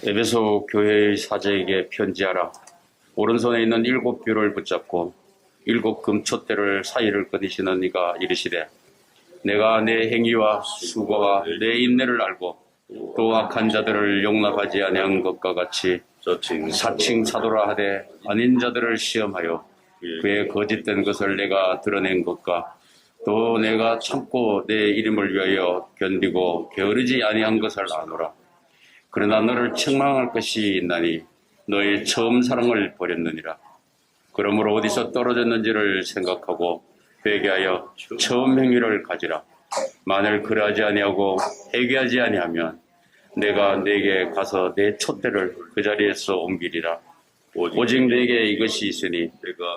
에베소 교회의 사제에게 편지하라. 오른손에 있는 7뷰를 붙잡고 7금촛대를 사이를 끊으시는 이가 이르시되, 내가 내 행위와 수고와 내 인내를 알고 또 악한 자들을 용납하지 아니한 것과 같이 사칭 사도라 하되 아닌 자들을 시험하여 그의 거짓된 것을 내가 드러낸 것과 또 내가 참고 내 이름을 위하여 견디고 게으르지 아니한 것을 아노라. 그러나 너를 책망할 것이 있나니 너의 처음 사랑을 버렸느니라. 그러므로 어디서 떨어졌는지를 생각하고 회개하여 처음 행위를 가지라. 만일 그러하지 아니하고 회개하지 아니하면 내가 네게 가서 내 촛대를 그 자리에서 옮기리라. 오직 내게 이것이 있으니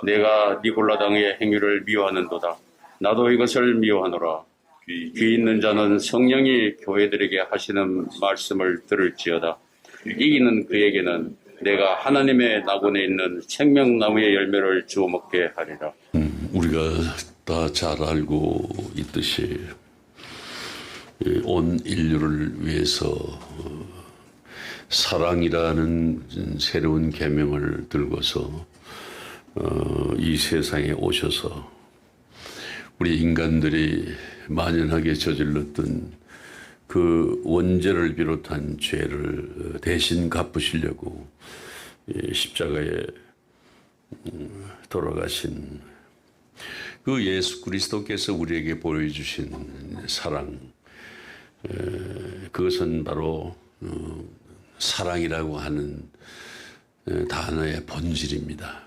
내가 니골라당의 행위를 미워하는도다. 나도 이것을 미워하노라. 귀 있는 자는 성령이 교회들에게 하시는 말씀을 들을지어다. 이기는 그에게는 내가 하나님의 낙원에 있는 생명나무의 열매를 주워 먹게 하리라. 우리가 다 잘 알고 있듯이 온 인류를 위해서 사랑이라는 새로운 계명을 들고서 이 세상에 오셔서 우리 인간들이 만연하게 저질렀던 그 원죄를 비롯한 죄를 대신 갚으시려고 십자가에 돌아가신 그 예수 그리스도께서 우리에게 보여주신 사랑, 그것은 바로 사랑이라고 하는 단어의 본질입니다.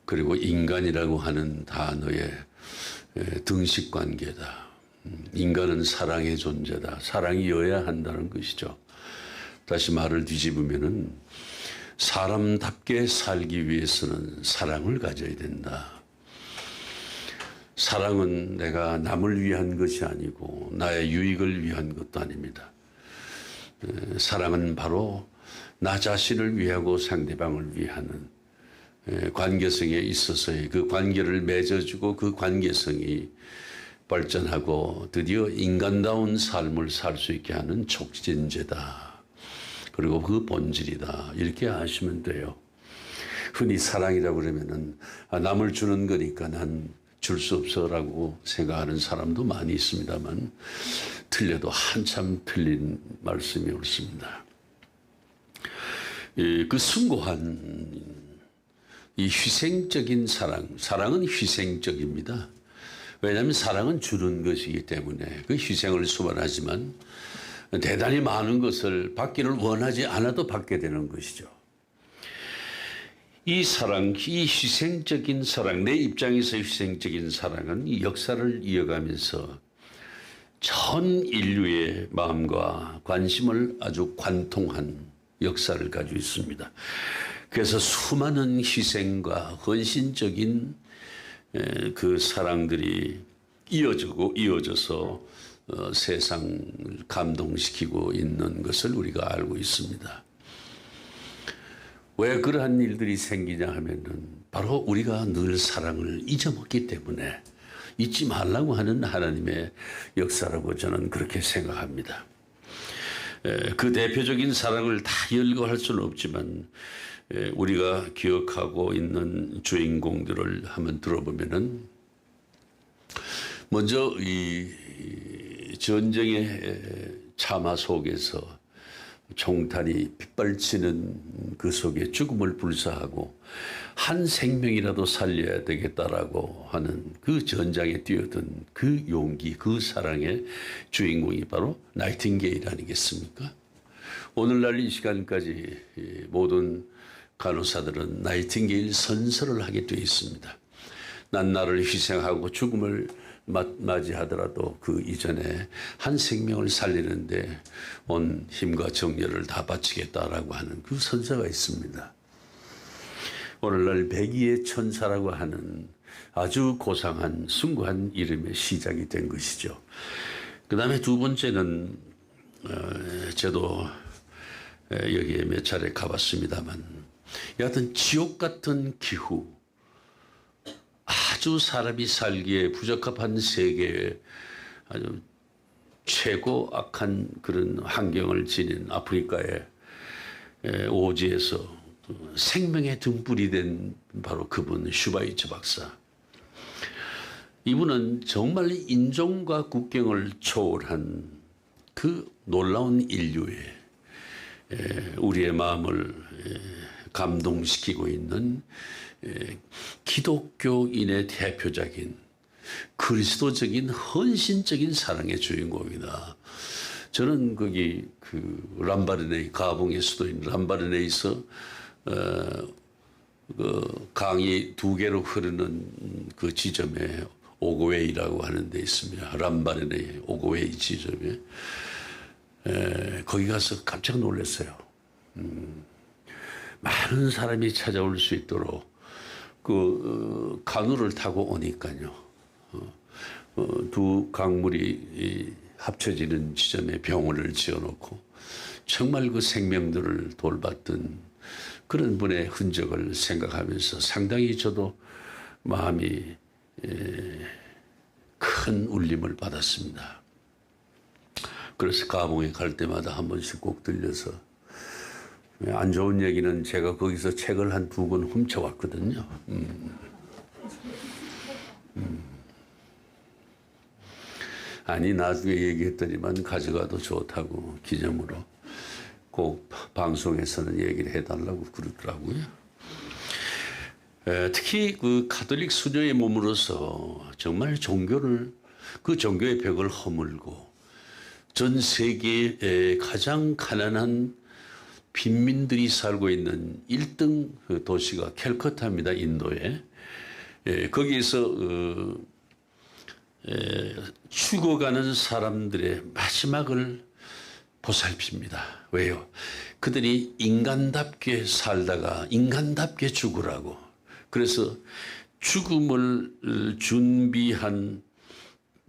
그리고 인간이라고 하는 단어의 등식관계다. 인간은 사랑의 존재다. 사랑이어야 한다는 것이죠. 다시 말을 뒤집으면은 사람답게 살기 위해서는 사랑을 가져야 된다. 사랑은 내가 남을 위한 것이 아니고 나의 유익을 위한 것도 아닙니다. 사랑은 바로 나 자신을 위하고 상대방을 위하는 관계성에 있어서의 그 관계를 맺어주고 그 관계성이 발전하고 드디어 인간다운 삶을 살 수 있게 하는 촉진제다. 그리고 그 본질이다. 이렇게 아시면 돼요. 흔히 사랑이라고 그러면은 남을 주는 거니까 난 줄 수 없어라고 생각하는 사람도 많이 있습니다만 틀려도 한참 틀린 말씀이 옳습니다. 그 숭고한 이 희생적인 사랑은 희생적입니다. 왜냐하면 사랑은 주는 것이기 때문에 그 희생을 수반하지만 대단히 많은 것을 받기를 원하지 않아도 받게 되는 것이죠. 이 사랑, 이 희생적인 사랑, 내 입장에서 희생적인 사랑은 이 역사를 이어가면서 전 인류의 마음과 관심을 아주 관통한 역사를 가지고 있습니다. 그래서 수많은 희생과 헌신적인 그 사랑들이 이어져서 세상을 감동시키고 있는 것을 우리가 알고 있습니다. 왜 그러한 일들이 생기냐 하면은 바로 우리가 늘 사랑을 잊어먹기 때문에 잊지 말라고 하는 하나님의 역사라고 저는 그렇게 생각합니다. 그 대표적인 사랑을 다 열거할 수는 없지만 우리가 기억하고 있는 주인공들을 한번 들어보면은 먼저 이 전쟁의 참화 속에서 총탄이 빗발치는 그 속에 죽음을 불사하고 한 생명이라도 살려야 되겠다라고 하는 그 전장에 뛰어든 그 용기, 그 사랑의 주인공이 바로 나이팅게일 아니겠습니까? 오늘날 이 시간까지 모든 간호사들은 나이팅게일 선서를 하게 되어 있습니다. 난 나를 희생하고 죽음을 맞이하더라도 그 이전에 한 생명을 살리는데 온 힘과 정열을 다 바치겠다라고 하는 그 선서가 있습니다. 오늘날 백의의 천사라고 하는 아주 고상한 숭고한 이름의 시작이 된 것이죠. 그 다음에 두 번째는 저도 여기에 몇 차례 가봤습니다만 여하튼 지옥 같은 기후, 아주 사람이 살기에 부적합한 세계에 아주 최고 악한 그런 환경을 지닌 아프리카에 오지에서 생명의 등불이 된 바로 그분 슈바이처 박사. 이분은 정말 인종과 국경을 초월한 그 놀라운 인류에 우리의 마음을 감동시키고 있는 기독교인의 대표적인 그리스도적인 헌신적인 사랑의 주인공이다. 저는 거기 그 람바르네이, 가봉의 수도인 람바르네이에서 그 강이 두 개로 흐르는 그 지점에 오고웨이라고 하는 데 있습니다. 람바르네이 오고웨이 지점에 거기 가서 깜짝 놀랐어요. 많은 사람이 찾아올 수 있도록 그 강우를 타고 오니까요. 두 강물이 합쳐지는 지점에 병원을 지어놓고 정말 그 생명들을 돌봤던 그런 분의 흔적을 생각하면서 상당히 저도 마음이 큰 울림을 받았습니다. 그래서 가봉에 갈 때마다 한 번씩 꼭 들려서, 안 좋은 얘기는 제가 거기서 책을 한 2권 훔쳐왔거든요. 아니 나중에 얘기했더니만 가져가도 좋다고 기념으로 꼭 방송에서는 얘기를 해달라고 그러더라고요. 특히 그 가톨릭 수녀의 몸으로서 정말 종교를, 그 종교의 벽을 허물고 전 세계의 가장 가난한 빈민들이 살고 있는 1등 그 도시가 캘커타입니다. 인도에. 거기에서 죽어가는 사람들의 마지막을 보살핍니다. 왜요? 그들이 인간답게 살다가 인간답게 죽으라고. 그래서 죽음을 준비한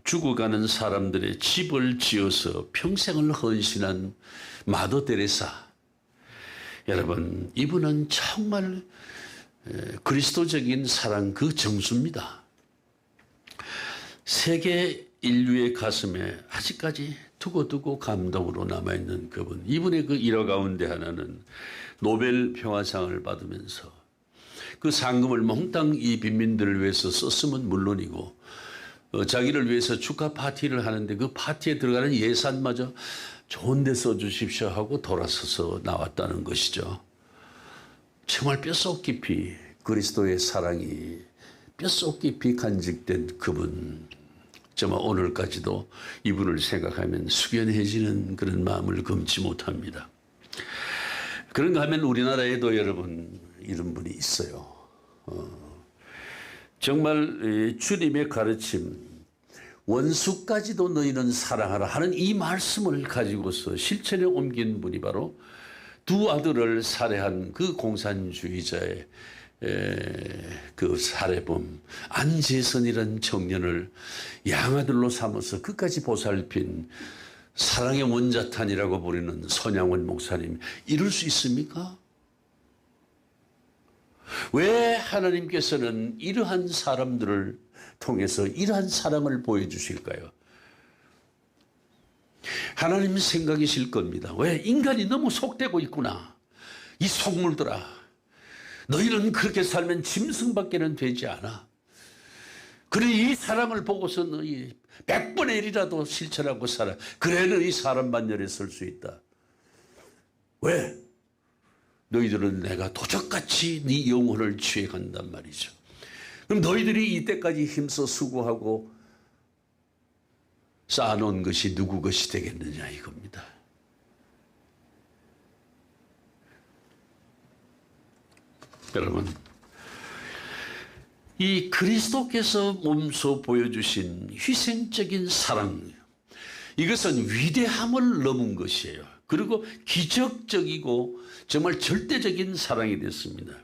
죽어가는 사람들의 집을 지어서 평생을 헌신한 마더 테레사. 여러분, 이분은 정말 그리스도적인 사랑 그 정수입니다. 세계 인류의 가슴에 아직까지 두고두고 감동으로 남아있는 그분. 이분의 그 일화 가운데 하나는 노벨 평화상을 받으면서 그 상금을 몽땅 이 빈민들을 위해서 썼으면 물론이고 자기를 위해서 축하 파티를 하는데 그 파티에 들어가는 예산마저 좋은 데 써주십시오 하고 돌아서서 나왔다는 것이죠. 정말 뼛속 깊이 그리스도의 사랑이 뼛속 깊이 간직된 그분. 정말 오늘까지도 이분을 생각하면 숙연해지는 그런 마음을 금치 못합니다. 그런가 하면 우리나라에도 여러분 이런 분이 있어요. 정말 주님의 가르침, 원수까지도 너희는 사랑하라 하는 이 말씀을 가지고서 실천에 옮긴 분이 바로 두 아들을 살해한 그 공산주의자의 그 살해범 안재선이라는 청년을 양아들로 삼아서 끝까지 보살핀 사랑의 원자탄이라고 부르는 손양원 목사님, 이럴 수 있습니까? 왜 하나님께서는 이러한 사람들을 통해서 이러한 사랑을 보여주실까요? 하나님 생각이실 겁니다. 왜? 인간이 너무 속되고 있구나. 이 속물들아. 너희는 그렇게 살면 짐승밖에는 되지 않아. 그래, 이 사랑을 보고서 너희 100분의 1이라도 실천하고 살아. 그래 너희 사람 반열에 설 수 있다. 왜? 너희들은 내가 도적같이 네 영혼을 취해간단 말이죠. 그럼 너희들이 이때까지 힘써 수고하고 쌓아놓은 것이 누구 것이 되겠느냐 이겁니다. 여러분, 이 그리스도께서 몸소 보여주신 희생적인 사랑, 이것은 위대함을 넘은 것이에요. 그리고 기적적이고 정말 절대적인 사랑이 됐습니다.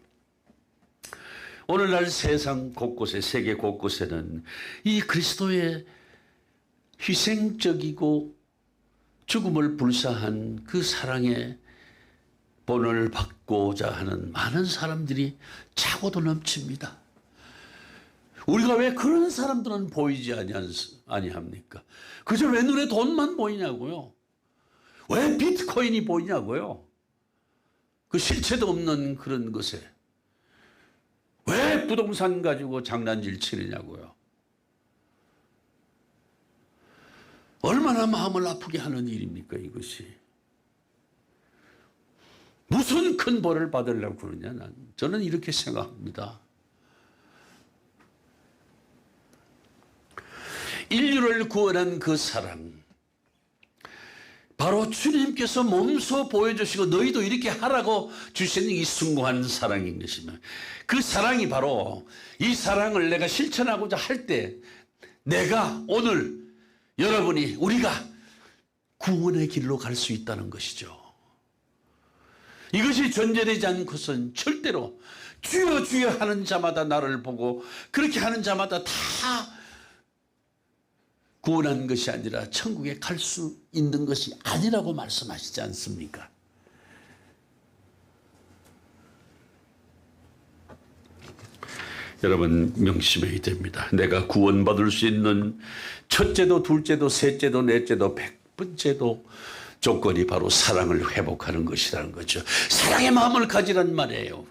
오늘날 세상 곳곳에, 세계 곳곳에는 이 그리스도의 희생적이고 죽음을 불사한 그 사랑의 본을 받고자 하는 많은 사람들이 차고도 넘칩니다. 우리가 왜 그런 사람들은 보이지 아니합니까? 그저 왜 눈에 돈만 보이냐고요? 왜 비트코인이 보이냐고요? 그 실체도 없는 그런 것에 왜 부동산 가지고 장난질 치느냐고요. 얼마나 마음을 아프게 하는 일입니까, 이것이. 무슨 큰 벌을 받으려고 그러냐, 저는 이렇게 생각합니다. 인류를 구원한 그 사랑, 바로 주님께서 몸소 보여주시고 너희도 이렇게 하라고 주시는 이 숭고한 사랑인 것이며, 그 사랑이 바로 이 사랑을 내가 실천하고자 할 때 내가 오늘 여러분이 우리가 구원의 길로 갈 수 있다는 것이죠. 이것이 존재되지 않고선 절대로 주여 주여 하는 자마다 나를 보고 그렇게 하는 자마다 다 구원한 것이 아니라 천국에 갈 수 있는 것이 아니라고 말씀하시지 않습니까? 여러분 명심해야 됩니다. 내가 구원받을 수 있는 첫째도 둘째도 셋째도 넷째도 100번째도 조건이 바로 사랑을 회복하는 것이라는 거죠. 사랑의 마음을 가지란 말이에요.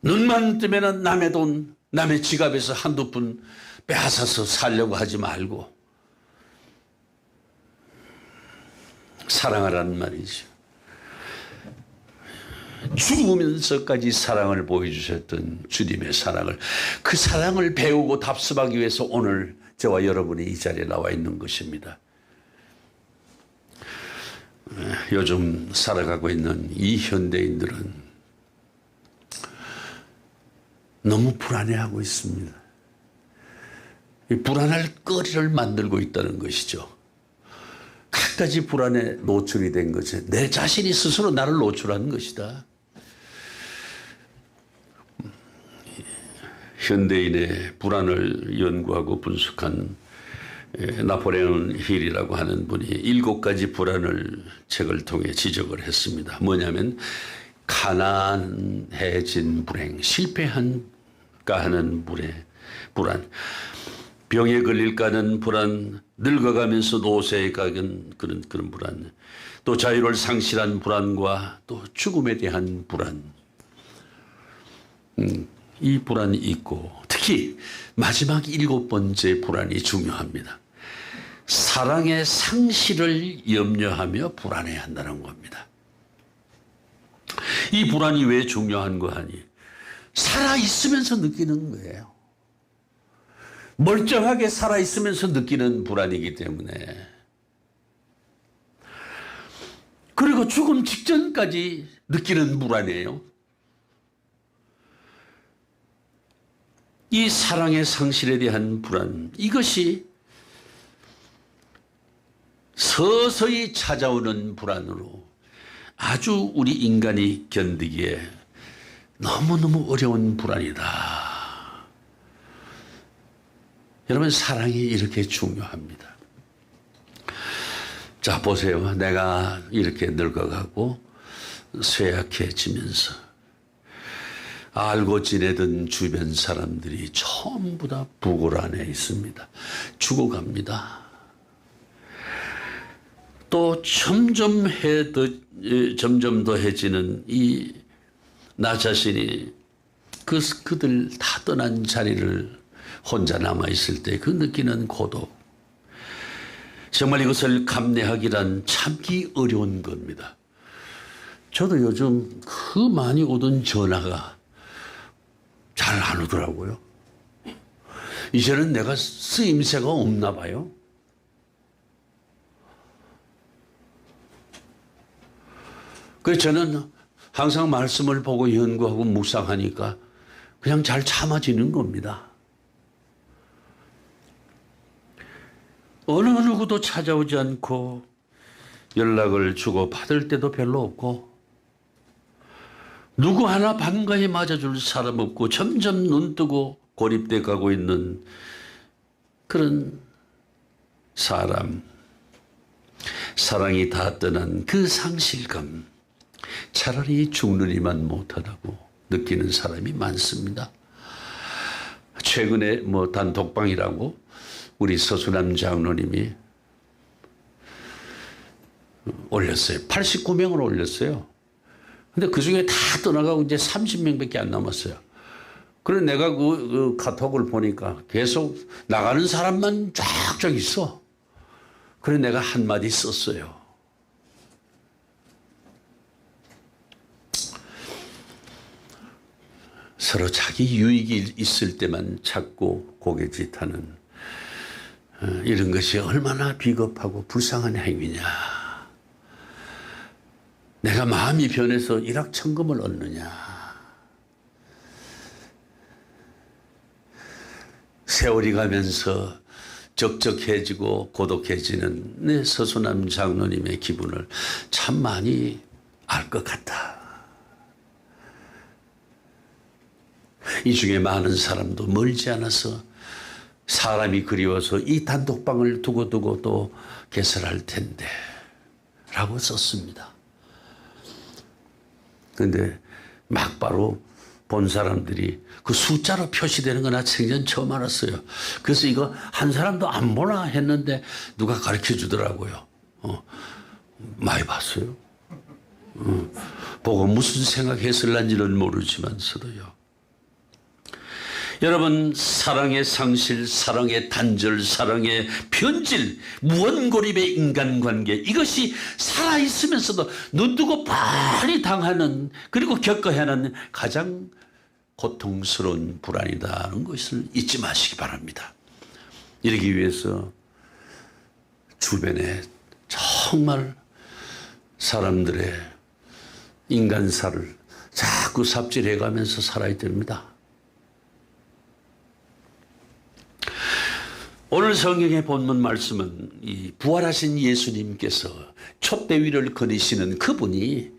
눈만 뜨면 남의 돈, 남의 지갑에서 한두 푼 빼앗아서 살려고 하지 말고 사랑하라는 말이죠. 죽으면서까지 사랑을 보여주셨던 주님의 사랑을, 그 사랑을 배우고 답습하기 위해서 오늘 저와 여러분이 이 자리에 나와 있는 것입니다. 요즘 살아가고 있는 이 현대인들은 너무 불안해하고 있습니다. 이 불안할 거리를 만들고 있다는 것이죠. 갖가지 불안에 노출이 된 것이 내 자신이 스스로 나를 노출하는 것이다. 현대인의 불안을 연구하고 분석한 나폴레옹 힐이라고 하는 분이 7가지 불안을 책을 통해 지적을 했습니다. 뭐냐면 가난해진 불행, 실패한가 하는 불안, 병에 걸릴까 하는 불안, 늙어가면서 노쇠에 가는 그런 불안, 또 자유를 상실한 불안과 또 죽음에 대한 불안, 이 불안이 있고, 특히 마지막 7번째 불안이 중요합니다. 사랑의 상실을 염려하며 불안해야 한다는 겁니다. 이 불안이 왜 중요한 거 하니? 살아있으면서 느끼는 거예요. 멀쩡하게 살아있으면서 느끼는 불안이기 때문에. 그리고 죽음 직전까지 느끼는 불안이에요. 이 사랑의 상실에 대한 불안, 이것이 서서히 찾아오는 불안으로 아주 우리 인간이 견디기에 너무너무 어려운 불안이다. 여러분, 사랑이 이렇게 중요합니다. 자, 보세요. 내가 이렇게 늙어가고 쇠약해지면서 알고 지내던 주변 사람들이 전부 다 부고란에 있습니다. 죽어갑니다. 또 점점 더해지는 이 나 자신이 그들 다 떠난 자리를 혼자 남아있을 때 그 느끼는 고독, 정말 이것을 감내하기란 참기 어려운 겁니다. 저도 요즘 그 많이 오던 전화가 잘 안 오더라고요. 이제는 내가 쓰임새가 없나 봐요. 그래서 저는 항상 말씀을 보고 연구하고 묵상하니까 그냥 잘 참아지는 겁니다. 어느 누구도 찾아오지 않고 연락을 주고 받을 때도 별로 없고 누구 하나 반가이 맞아줄 사람 없고 점점 눈뜨고 고립돼 가고 있는 그런 사람, 사랑이 다 떠난 그 상실감, 차라리 죽느니만 못하다고 느끼는 사람이 많습니다. 최근에 단톡방이라고 우리 서수남 장로님이 올렸어요. 89명을 올렸어요. 근데 그 중에 다 떠나가고 이제 30명밖에 안 남았어요. 그래서 내가 그 카톡을 보니까 계속 나가는 사람만 쫙쫙 있어. 그래서 내가 한마디 썼어요. 서로 자기 유익이 있을 때만 찾고 고개짓하는 이런 것이 얼마나 비겁하고 불쌍한 행위냐. 내가 마음이 변해서 일확천금을 얻느냐. 세월이 가면서 적적해지고 고독해지는 내 서수남 장로님의 기분을 참 많이 알 것 같다. 이 중에 많은 사람도 멀지 않아서 사람이 그리워서 이 단독방을 두고두고 또 개설할 텐데 라고 썼습니다. 근데 막바로 본 사람들이 그 숫자로 표시되는 거 나 생전 처음 알았어요. 그래서 이거 한 사람도 안 보나 했는데 누가 가르쳐 주더라고요. 많이 봤어요. 보고 무슨 생각했을런지는 모르지만서도요. 여러분, 사랑의 상실, 사랑의 단절, 사랑의 변질, 무언고립의 인간관계, 이것이 살아있으면서도 눈뜨고 빨리 당하는, 그리고 겪어야 하는 가장 고통스러운 불안이다는 것을 잊지 마시기 바랍니다. 이러기 위해서 주변에 정말 사람들의 인간사를 자꾸 삽질해가면서 살아야 됩니다. 오늘 성경의 본문 말씀은 이 부활하신 예수님께서 촛대 위를 거니시는 그분이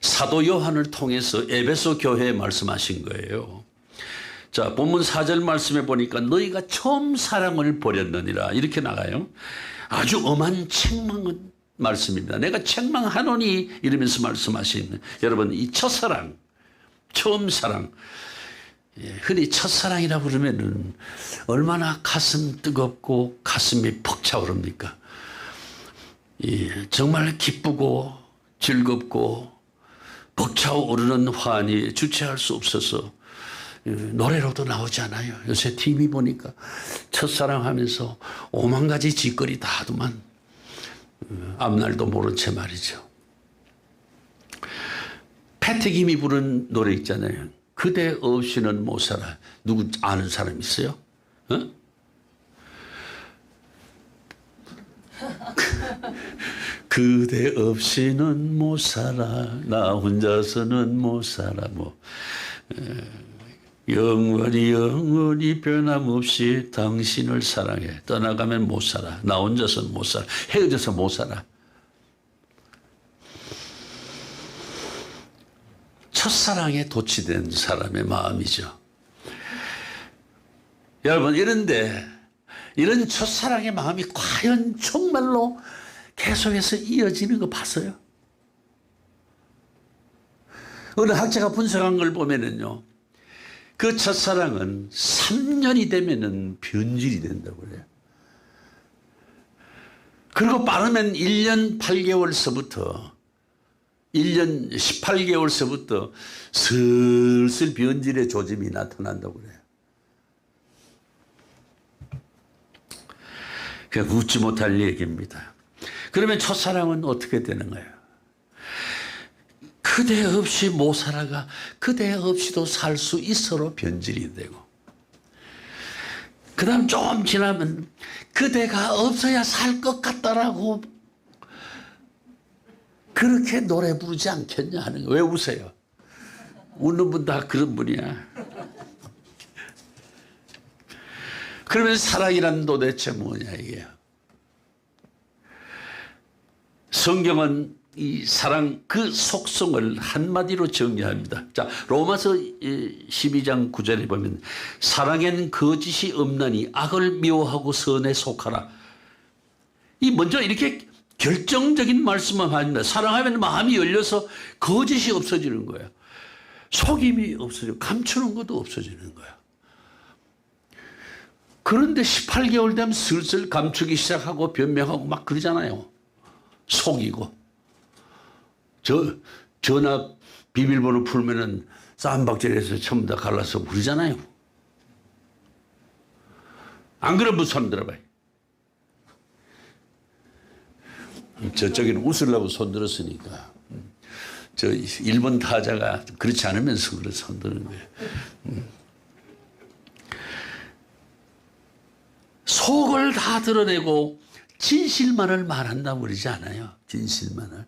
사도 요한을 통해서 에베소 교회에 말씀하신 거예요. 자, 본문 4절 말씀에 보니까 너희가 처음 사랑을 버렸느니라 이렇게 나가요. 아주 엄한 책망은 말씀입니다. 내가 책망하노니 이러면서 말씀하시는, 여러분, 이 첫사랑, 처음 사랑, 흔히 첫사랑이라 그러면은 얼마나 가슴 뜨겁고 가슴이 벅차오릅니까? 정말 기쁘고 즐겁고 벅차오르는 환희 주체할 수 없어서 노래로도 나오지 않아요. 요새 TV 보니까 첫사랑 하면서 5만 가지 짓거리 다 하더만 앞날도 모른 채 말이죠. 패티김이 부른 노래 있잖아요. 그대 없이는 못 살아. 누구 아는 사람 있어요? 그대 없이는 못 살아. 나 혼자서는 못 살아. 영원히 변함없이 당신을 사랑해. 떠나가면 못 살아. 나 혼자서는 못 살아. 헤어져서 못 살아. 첫사랑에 도취된 사람의 마음이죠. 여러분, 이런 첫사랑의 마음이 과연 정말로 계속해서 이어지는 거 봤어요? 어느 학자가 분석한 걸 보면은요, 그 첫사랑은 3년이 되면은 변질이 된다고 그래요. 그리고 빠르면 1년 8개월서부터 1년 18개월서부터 슬슬 변질의 조짐이 나타난다고 그래요. 그냥 웃지 못할 얘기입니다. 그러면 첫사랑은 어떻게 되는 거예요? 그대 없이 못 살아가 그대 없이도 살 수 있어로 변질이 되고, 그 다음 좀 지나면 그대가 없어야 살 것 같다라고 그렇게 노래 부르지 않겠냐 하는 거예요. 왜 우세요? 웃는 분 다 그런 분이야. 그러면 사랑이란 도대체 뭐냐 이게요. 성경은 이 사랑 그 속성을 한마디로 정의합니다. 자, 로마서 12장 9절에 보면 사랑에는 거짓이 없나니 악을 미워하고 선에 속하라. 이 먼저 이렇게 결정적인 말씀을 합니다. 사랑하면 마음이 열려서 거짓이 없어지는 거예요. 속임이 없어지고 감추는 것도 없어지는 거예요. 그런데 18개월 되면 슬슬 감추기 시작하고 변명하고 막 그러잖아요. 속이고. 전화 비밀번호 풀면은 쌈박질해서 전부 다 갈라서 부르잖아요. 안 그러면 손 들어봐요. 저쪽에는 웃으려고 손 들었으니까. 저 1번 타자가 그렇지 않으면서 그래 손 드는 거예요. 속을 다 드러내고 진실만을 말한다고 그러지 않아요. 진실만을.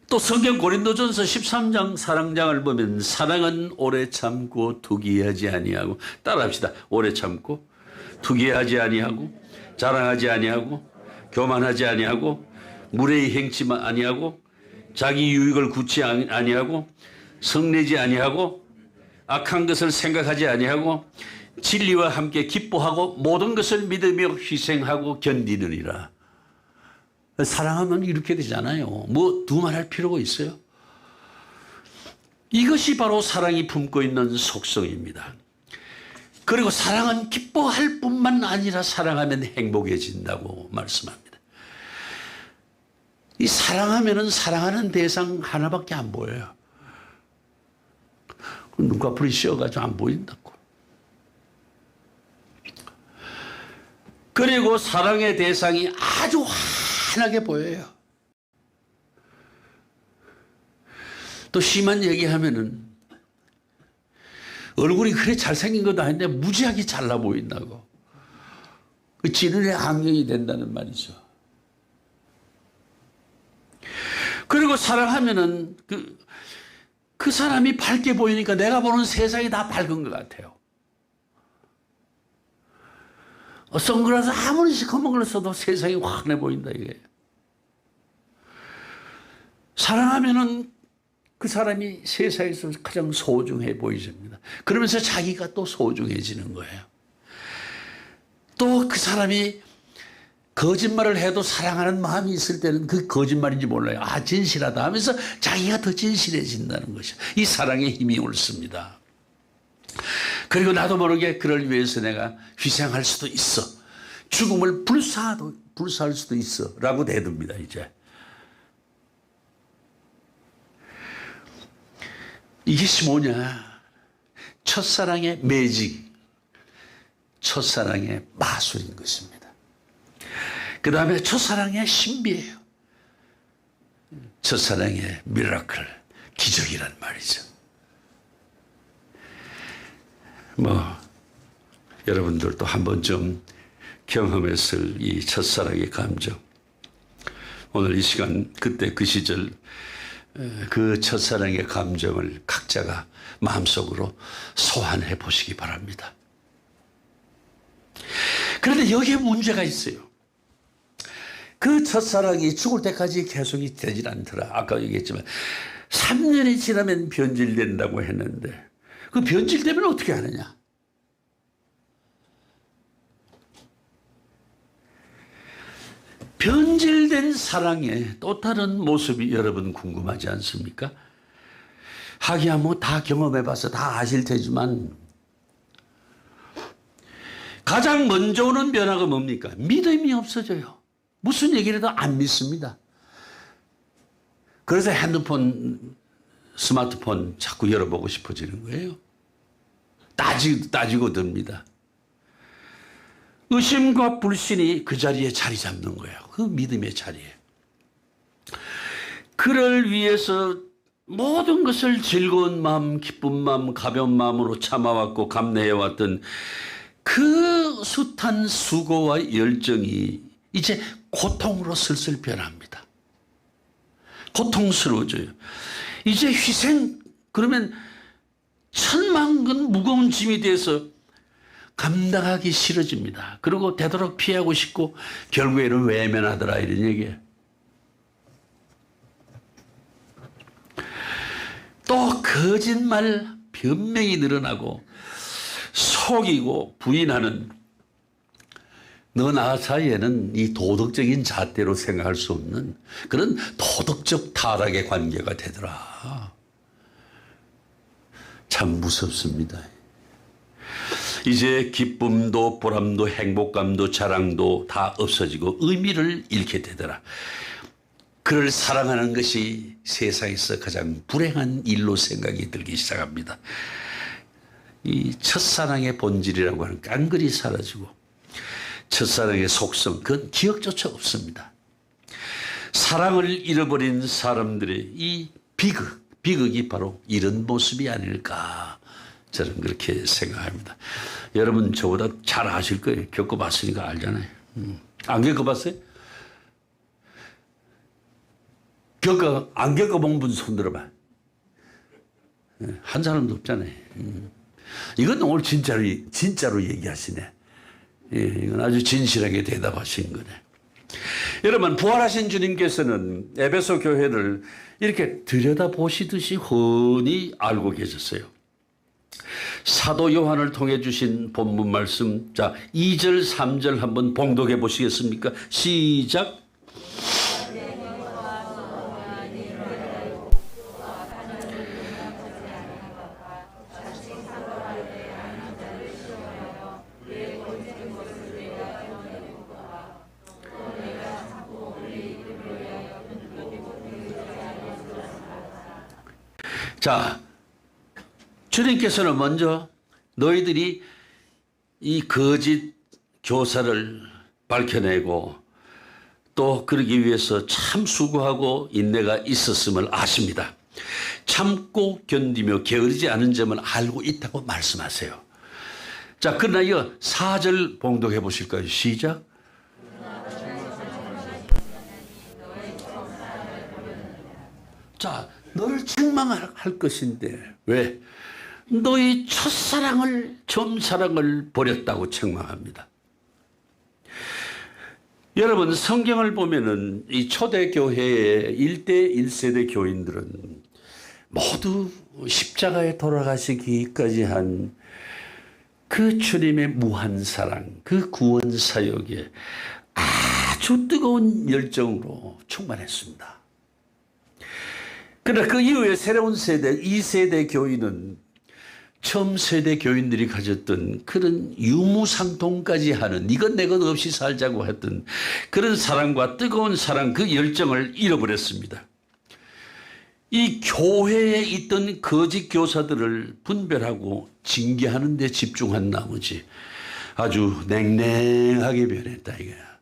또 성경 고린도전서 13장 사랑장을 보면 사랑은 오래 참고 투기하지 아니하고, 따라합시다. 오래 참고 투기하지 아니하고 자랑하지 아니하고 교만하지 아니하고 무례히 행치 아니하고 자기 유익을 굳지 아니하고 성내지 아니하고 악한 것을 생각하지 아니하고 진리와 함께 기뻐하고 모든 것을 믿으며 희생하고 견디느니라. 사랑하면 이렇게 되잖아요. 뭐 두말할 필요가 있어요? 이것이 바로 사랑이 품고 있는 속성입니다. 그리고 사랑은 기뻐할 뿐만 아니라 사랑하면 행복해진다고 말씀합니다. 이 사랑하면은 사랑하는 대상 하나밖에 안 보여요. 눈꺼풀이 씌어가지고 안 보인다고. 그리고 사랑의 대상이 아주 환하게 보여요. 또 심한 얘기하면은 얼굴이 그래 잘생긴 것도 아닌데 무지하게 잘나 보인다고. 그 진은의 안경이 된다는 말이죠. 그리고 사랑하면은 그 사람이 밝게 보이니까 내가 보는 세상이 다 밝은 것 같아요. 선글라스 아무리 시커먼 걸 써도 세상이 환해 보인다 이게. 사랑하면은 그 사람이 세상에서 가장 소중해 보이십니다. 그러면서 자기가 또 소중해지는 거예요. 또 그 사람이 거짓말을 해도 사랑하는 마음이 있을 때는 그 거짓말인지 몰라요. 아, 진실하다 하면서 자기가 더 진실해진다는 것이죠. 이 사랑의 힘이 옳습니다. 그리고 나도 모르게 그를 위해서 내가 희생할 수도 있어. 죽음을 불사할 수도 있어. 라고 대듭니다, 이제. 이것이 뭐냐? 첫사랑의 매직, 첫사랑의 마술인 것입니다. 그 다음에 첫사랑의 신비예요. 첫사랑의 미라클, 기적이란 말이죠. 여러분들도 한 번쯤 경험했을 이 첫사랑의 감정. 오늘 이 시간, 그때 그 시절, 그 첫사랑의 감정을 각자가 마음속으로 소환해 보시기 바랍니다. 그런데 여기에 문제가 있어요. 그 첫사랑이 죽을 때까지 계속이 되질 않더라. 아까 얘기했지만 3년이 지나면 변질된다고 했는데 그 변질되면 어떻게 하느냐? 변질된 사랑의 또 다른 모습이 여러분 궁금하지 않습니까? 하기야 뭐 다 경험해봐서 다 아실 테지만 가장 먼저 오는 변화가 뭡니까? 믿음이 없어져요. 무슨 얘기를 해도 안 믿습니다. 그래서 핸드폰, 스마트폰 자꾸 열어보고 싶어지는 거예요. 따지고 듭니다. 의심과 불신이 그 자리에 자리 잡는 거예요. 그 믿음의 자리에. 그를 위해서 모든 것을 즐거운 마음, 기쁜 마음, 가벼운 마음으로 참아왔고 감내해왔던 그 숱한 수고와 열정이 이제 고통으로 슬슬 변합니다. 고통스러워져요. 이제 희생, 그러면 천만근 무거운 짐이 돼서 감당하기 싫어집니다. 그리고 되도록 피하고 싶고 결국에는 외면하더라 이런 얘기예요. 또 거짓말, 변명이 늘어나고 속이고 부인하는 너 나 사이에는 이 도덕적인 잣대로 생각할 수 없는 그런 도덕적 타락의 관계가 되더라. 참 무섭습니다. 이제 기쁨도 보람도 행복감도 자랑도 다 없어지고 의미를 잃게 되더라. 그를 사랑하는 것이 세상에서 가장 불행한 일로 생각이 들기 시작합니다. 이 첫사랑의 본질이라고 하는 깡그리 사라지고 첫사랑의 속성, 그건 기억조차 없습니다. 사랑을 잃어버린 사람들의 이 비극이 바로 이런 모습이 아닐까, 저는 그렇게 생각합니다. 여러분 저보다 잘 아실 거예요. 겪어봤으니까 알잖아요. 안 겪어봤어요? 안 겪어본 분 손 들어봐. 한 사람도 없잖아요. 이건 오늘 진짜로 얘기하시네. 이건 아주 진실하게 대답하신 거네. 여러분, 부활하신 주님께서는 에베소 교회를 이렇게 들여다보시듯이 훤히 알고 계셨어요. 사도 요한을 통해 주신 본문 말씀, 자, 2절, 3절 한번 봉독해 보시겠습니까? 시작. 자, 주님께서는 먼저 너희들이 이 거짓 교사를 밝혀내고 또 그러기 위해서 참 수고하고 인내가 있었음을 아십니다. 참고 견디며 게으르지 않은 점을 알고 있다고 말씀하세요. 자, 그러나 이어 4절 봉독해 보실까요? 시작. 자, 너를 책망할 것인데 왜? 너희 첫사랑을, 처음사랑을 버렸다고 책망합니다. 여러분, 성경을 보면은 이 초대교회의 1대 1세대 교인들은 모두 십자가에 돌아가시기까지 한 그 주님의 무한 사랑, 그 구원 사역에 아주 뜨거운 열정으로 충만했습니다. 그러나 그 이후에 새로운 세대, 2세대 교인은 처음 세대 교인들이 가졌던 그런 유무상통까지 하는, 이것 내것 없이 살자고 했던 그런 사랑과 뜨거운 사랑, 그 열정을 잃어버렸습니다. 이 교회에 있던 거짓 교사들을 분별하고 징계하는 데 집중한 나머지 아주 냉랭하게 변했다 이거야.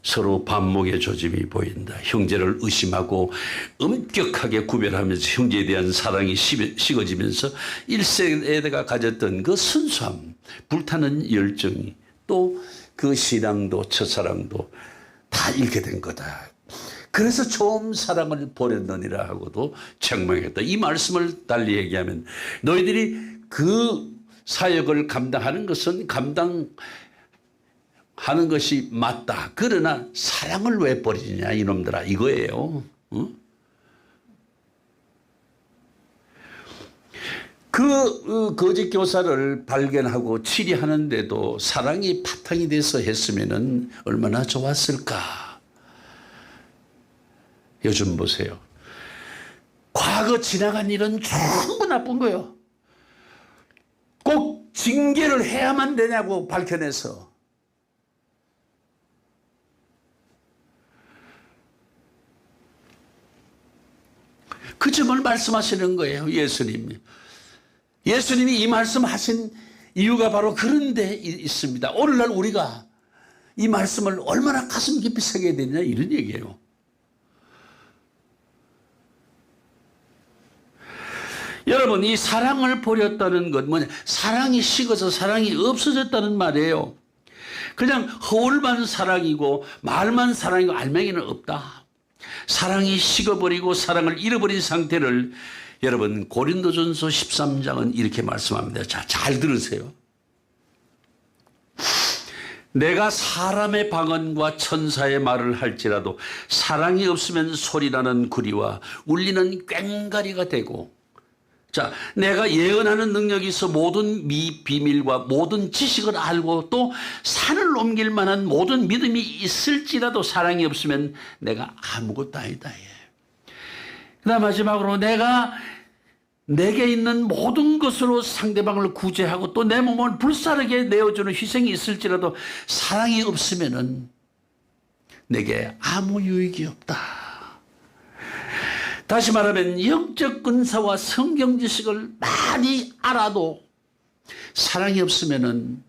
서로 반목의 조짐이 보인다. 형제를 의심하고 엄격하게 구별하면서 형제에 대한 사랑이 식어지면서 1세대가 가졌던 그 순수함, 불타는 열정이, 또 그 신앙도 첫사랑도 다 잃게 된 거다. 그래서 처음 사랑을 버렸느니라 하고도 책망했다. 이 말씀을 달리 얘기하면 너희들이 그 사역을 감당하는 것은 감당하는 것이 맞다. 그러나 사랑을 왜 버리냐 이놈들아, 이거예요. 그 거짓 교사를 발견하고 치리하는데도 사랑이 바탕이 돼서 했으면은 얼마나 좋았을까. 요즘 보세요. 과거 지나간 일은 전부 나쁜 거예요. 꼭 징계를 해야만 되냐고 밝혀내서. 그 점을 말씀하시는 거예요, 예수님이. 예수님이 이 말씀하신 이유가 바로 그런 데 있습니다. 오늘날 우리가 이 말씀을 얼마나 가슴 깊이 새겨야 되느냐 이런 얘기예요. 여러분, 이 사랑을 버렸다는 건 뭐냐? 사랑이 식어서 사랑이 없어졌다는 말이에요. 그냥 허울만 사랑이고 말만 사랑이고 알맹이는 없다. 사랑이 식어버리고 사랑을 잃어버린 상태를 여러분 고린도전서 13장은 이렇게 말씀합니다. 자, 잘 들으세요. 내가 사람의 방언과 천사의 말을 할지라도 사랑이 없으면 소리나는 구리와 울리는 꽹가리가 되고, 자, 내가 예언하는 능력이 있어 모든 비밀과 모든 지식을 알고 또 산을 옮길 만한 모든 믿음이 있을지라도 사랑이 없으면 내가 아무것도 아니다. 그다음 마지막으로 내가 내게 있는 모든 것으로 상대방을 구제하고 또 내 몸을 불사르게 내어주는 희생이 있을지라도 사랑이 없으면은 내게 아무 유익이 없다. 다시 말하면 영적 근사와 성경 지식을 많이 알아도 사랑이 없으면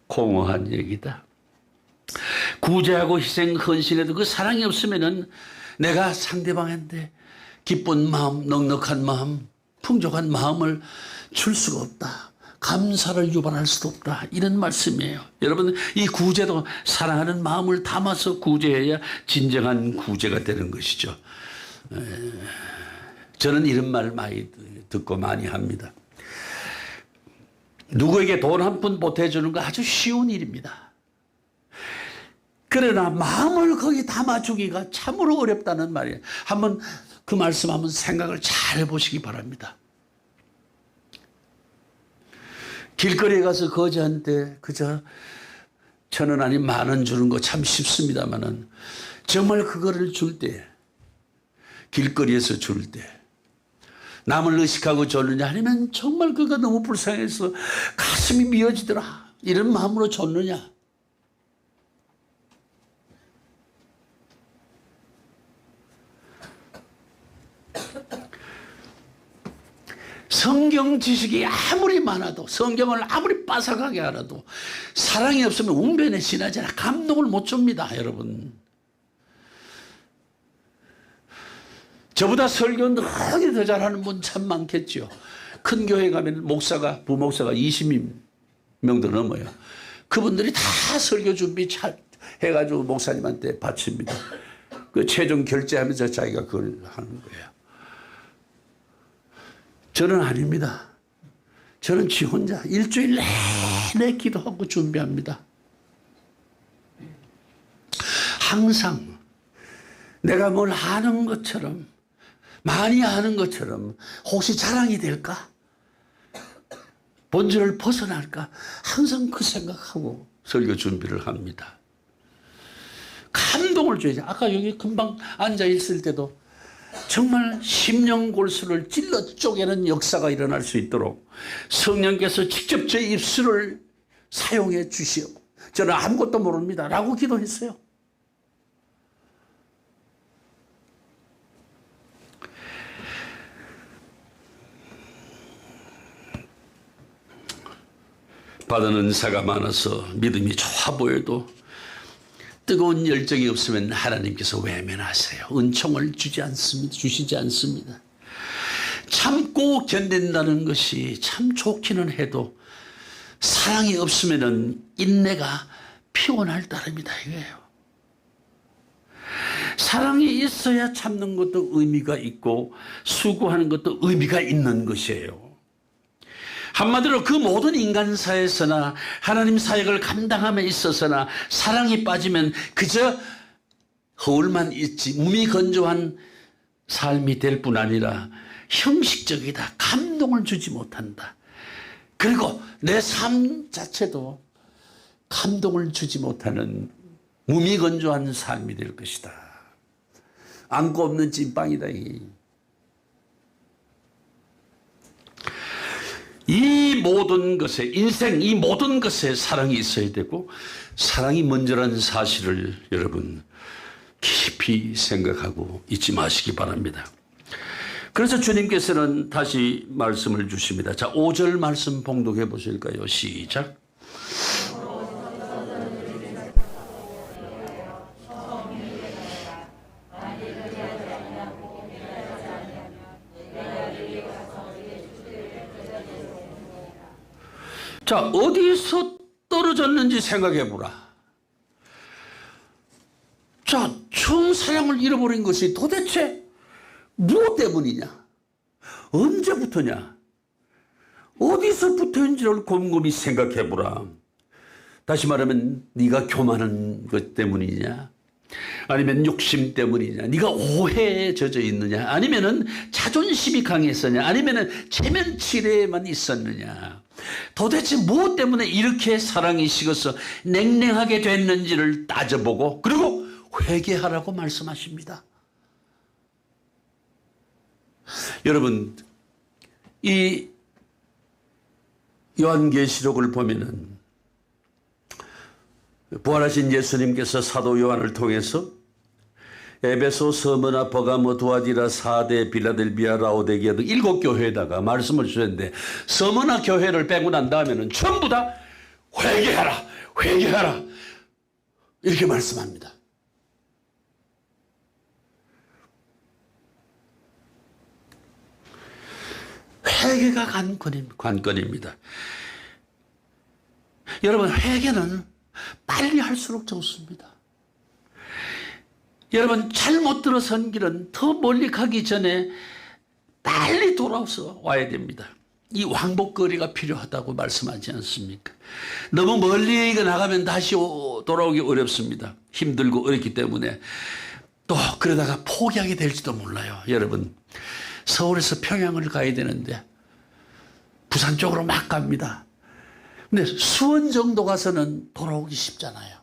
공허한 얘기다. 구제하고 희생 헌신해도 그 사랑이 없으면 내가 상대방한테 기쁜 마음, 넉넉한 마음, 풍족한 마음을 줄 수가 없다. 감사를 유발할 수도 없다. 이런 말씀이에요. 여러분, 이 구제도 사랑하는 마음을 담아서 구제해야 진정한 구제가 되는 것이죠. 저는 이런 말 많이 듣고 많이 합니다. 누구에게 돈 한 푼 보태주는 거 아주 쉬운 일입니다. 그러나 마음을 거기 담아주기가 참으로 어렵다는 말이에요. 한번 그 말씀 한번 생각을 잘 해보시기 바랍니다. 길거리에 가서 거지한테 그저 1,000원 아니면 10,000원 주는 거 참 쉽습니다만은 정말 그거를 줄 때, 길거리에서 줄 때 남을 의식하고 줬느냐 아니면 정말 그가 너무 불쌍해서 가슴이 미어지더라 이런 마음으로 줬느냐. 성경 지식이 아무리 많아도 성경을 아무리 빠삭하게 알아도 사랑이 없으면 웅변에 지나잖아. 감동을 못 줍니다. 여러분. 저보다 설교 너무 더 잘하는 분 참 많겠죠. 큰 교회 가면 부목사가 20명도 넘어요. 그분들이 다 설교 준비 잘 해가지고 목사님한테 바칩니다. 그 최종 결제하면서 자기가 그걸 하는 거예요. 저는 아닙니다. 저는 지 혼자 일주일 내내 기도하고 준비합니다. 항상 내가 뭘 아는 것처럼 많이 아는 것처럼 혹시 자랑이 될까? 본질을 벗어날까? 항상 그 생각하고 설교 준비를 합니다. 감동을 줘야지. 아까 여기 금방 앉아 있을 때도 정말 심령골수를 찔러 쪼개는 역사가 일어날 수 있도록 성령께서 직접 제 입술을 사용해 주시오. 저는 아무것도 모릅니다. 라고 기도했어요. 받은 은사가 많아서 믿음이 좋아 보여도 뜨거운 열정이 없으면 하나님께서 외면하세요. 은총을 주시지 않습니다. 참고 견딘다는 것이 참 좋기는 해도 사랑이 없으면 인내가 피곤할 따름이다 이거예요. 사랑이 있어야 참는 것도 의미가 있고 수고하는 것도 의미가 있는 것이에요. 한마디로 그 모든 인간사에서나 하나님 사역을 감당함에 있어서나 사랑이 빠지면 그저 허울만 있지 무미건조한 삶이 될 뿐 아니라 형식적이다. 감동을 주지 못한다. 그리고 내 삶 자체도 감동을 주지 못하는 무미건조한 삶이 될 것이다. 안고 없는 찐빵이다. 이 모든 것에 인생 이 모든 것에 사랑이 있어야 되고 사랑이 먼저라는 사실을 여러분 깊이 생각하고 잊지 마시기 바랍니다. 그래서 주님께서는 다시 말씀을 주십니다. 자, 5절 말씀 봉독해 보실까요? 시작. 자, 어디서 떨어졌는지 생각해 보라. 자, 처음 사랑을 잃어버린 것이 도대체 무엇 때문이냐? 언제부터냐? 어디서부터인지를 곰곰이 생각해 보라. 다시 말하면 네가 교만한 것 때문이냐? 아니면 욕심 때문이냐? 네가 오해에 젖어 있느냐? 아니면은 자존심이 강했었냐? 아니면은 체면치레만 있었느냐? 도대체 무엇 때문에 이렇게 사랑이 식어서 냉랭하게 됐는지를 따져보고 그리고 회개하라고 말씀하십니다. 여러분, 이 요한계시록을 보면은 부활하신 예수님께서 사도 요한을 통해서 에베소, 서머나, 버가모, 두아디라, 사데, 빌라델비아, 라오데기아 등 7교회에다가 말씀을 주셨는데 서머나 교회를 빼고 난 다음에는 전부 다 회개하라, 회개하라 이렇게 말씀합니다. 회개가 관건입니다. 여러분, 회개는 빨리 할수록 좋습니다. 여러분, 잘못 들어선 길은 더 멀리 가기 전에 빨리 돌아서 와야 됩니다. 이 왕복거리가 필요하다고 말씀하지 않습니까? 너무 멀리 나가면 다시 돌아오기 어렵습니다. 힘들고 어렵기 때문에 또 그러다가 포기하게 될지도 몰라요. 여러분, 서울에서 평양을 가야 되는데 부산 쪽으로 막 갑니다. 근데 수원 정도 가서는 돌아오기 쉽잖아요.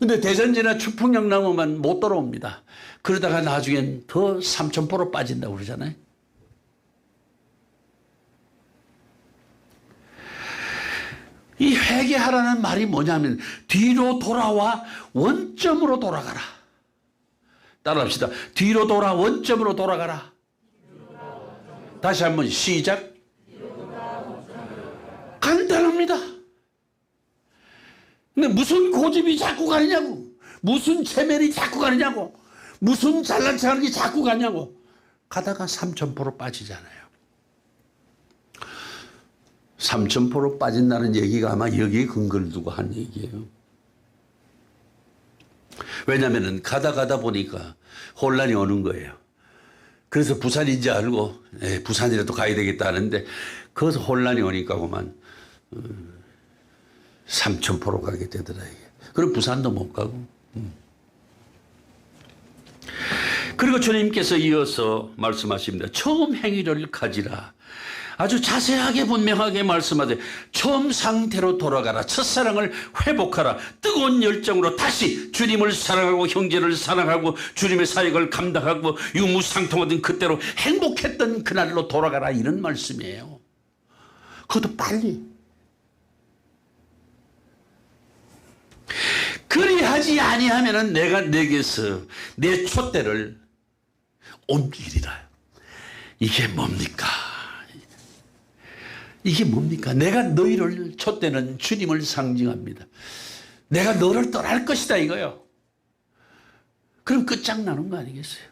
근데 대전지나 추풍령 나오면 못 돌아옵니다. 그러다가 나중엔 더 삼천포로 빠진다고 그러잖아요. 이 회개하라는 말이 뭐냐면 뒤로 돌아와 원점으로 돌아가라. 따라합시다. 뒤로 돌아 원점으로 돌아가라. 다시 한번 시작. 간단합니다. 근데 무슨 고집이 자꾸 가느냐고, 무슨 체면이 자꾸 가느냐고, 무슨 잘난 척하는 게 자꾸 가냐고. 가다가 삼천포로 빠지잖아요. 삼천포로 빠진다는 얘기가 아마 여기에 근거를 두고 한 얘기예요. 왜냐하면 가다 보니까 혼란이 오는 거예요. 그래서 부산인지 알고 부산이라도 가야 되겠다 하는데 거기서 혼란이 오니까 그만 삼천포로 가게 되더라. 그럼 부산도 못 가고. 그리고 주님께서 이어서 말씀하십니다. 처음 행위를 가지라. 아주 자세하게 분명하게 말씀하되 처음 상태로 돌아가라. 첫사랑을 회복하라. 뜨거운 열정으로 다시 주님을 사랑하고 형제를 사랑하고 주님의 사역을 감당하고 유무상통하던 그때로 행복했던 그날로 돌아가라. 이런 말씀이에요. 그것도 빨리. 그리하지 아니하면은 내가 내게서 내 촛대를 옮기리라. 이게 뭡니까? 이게 뭡니까? 내가 너희를, 촛대는 주님을 상징합니다. 내가 너를 떠날 것이다 이거요. 그럼 끝장나는 거 아니겠어요?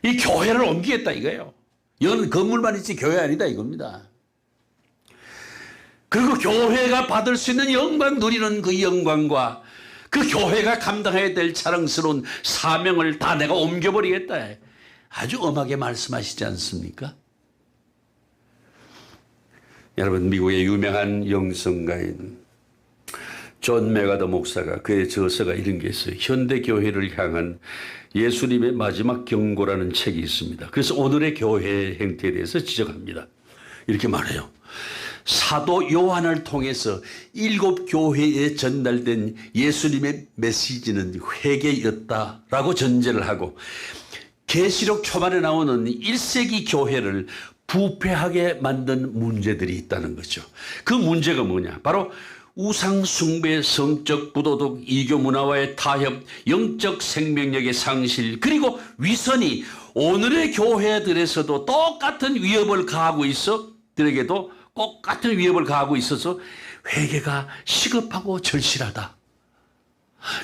이 교회를 옮기겠다 이거예요. 이건 건물만 있지 교회 아니다 이겁니다. 그리고 교회가 받을 수 있는 영광, 누리는 그 영광과 그 교회가 감당해야 될 자랑스러운 사명을 다 내가 옮겨버리겠다. 아주 엄하게 말씀하시지 않습니까? 여러분, 미국의 유명한 영성가인 존 메가더 목사가 그의 저서가 이런 게 있어요. 현대교회를 향한 예수님의 마지막 경고라는 책이 있습니다. 그래서 오늘의 교회 행태에 대해서 지적합니다. 이렇게 말해요. 사도 요한을 통해서 7교회에 전달된 예수님의 메시지는 회개였다라고 전제를 하고 계시록 초반에 나오는 1세기 교회를 부패하게 만든 문제들이 있다는 거죠. 그 문제가 뭐냐? 바로 우상 숭배, 성적 부도덕, 이교 문화와의 타협, 영적 생명력의 상실, 그리고 위선이 오늘의 교회들에서도 똑같은 위협을 가하고 있어 들에게도 똑같은 위협을 가하고 있어서 회개가 시급하고 절실하다.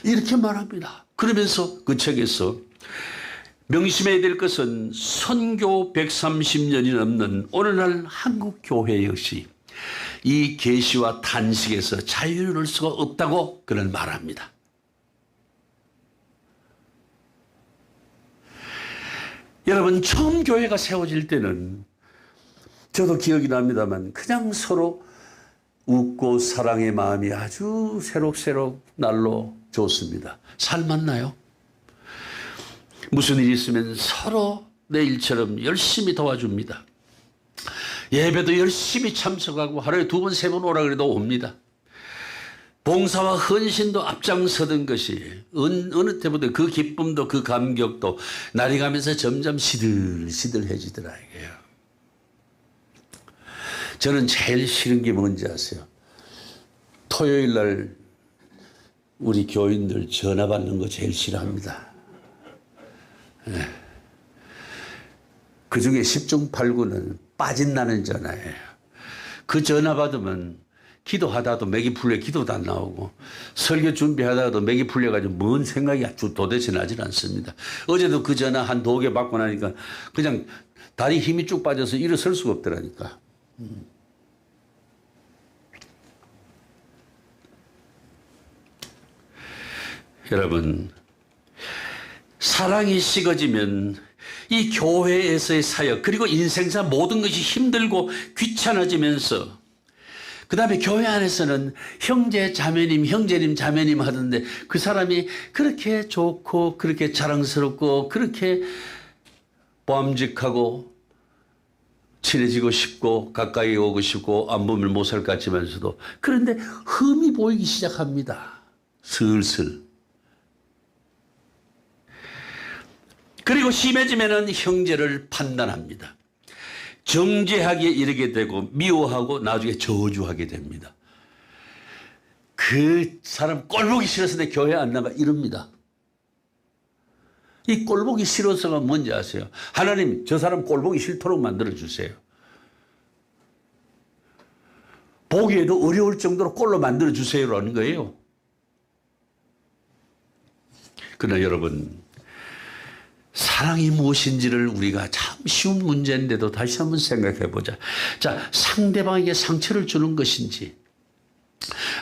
이렇게 말합니다. 그러면서 그 책에서 명심해야 될 것은 선교 130년이 넘는 오늘날 한국 교회 역시 이 계시와 탄식에서 자유를 얻을 수가 없다고 그는 말합니다. 여러분, 처음 교회가 세워질 때는 저도 기억이 납니다만 그냥 서로 웃고 사랑의 마음이 아주 새록새록 날로 좋습니다. 살맞나요? 무슨 일이 있으면 서로 내 일처럼 열심히 도와줍니다. 예배도 열심히 참석하고 하루에 2번, 3번 오라 그래도 옵니다. 봉사와 헌신도 앞장서던 것이 어느 때보다 그 기쁨도 그 감격도 날이 가면서 점점 시들시들해지더라 이게요. 저는 제일 싫은 게 뭔지 아세요? 토요일 날 우리 교인들 전화 받는 거 제일 싫어합니다. 그중에 10중 8구는 빠진다는 전화예요. 그 전화 받으면 기도하다도 맥이 풀려 기도도 안 나오고 설교 준비하다가도 맥이 풀려가지고 뭔 생각이 도대체 나질 않습니다. 어제도 그 전화 한 2개 받고 나니까 그냥 다리 힘이 쭉 빠져서 일어설 수가 없더라니까. 여러분, 사랑이 식어지면 이 교회에서의 사역 그리고 인생사 모든 것이 힘들고 귀찮아지면서 그 다음에 교회 안에서는 형제 자매님 형제님 자매님 하던데 그 사람이 그렇게 좋고 그렇게 자랑스럽고 그렇게 보암직하고 친해지고 싶고 가까이 오고 싶고 안 보면 못 살 것 같지만서도 그런데 흠이 보이기 시작합니다. 슬슬. 그리고 심해지면은 형제를 판단합니다. 정죄하기에 이르게 되고 미워하고 나중에 저주하게 됩니다. 그 사람 꼴보기 싫어서 내 교회 안 나가 이럽니다. 이 꼴보기 싫어서가 뭔지 아세요? 하나님 저 사람 꼴보기 싫도록 만들어주세요. 보기에도 어려울 정도로 꼴로 만들어주세요라는 거예요. 그러나 여러분, 사랑이 무엇인지를 우리가 참 쉬운 문제인데도 다시 한번 생각해 보자. 자, 상대방에게 상처를 주는 것인지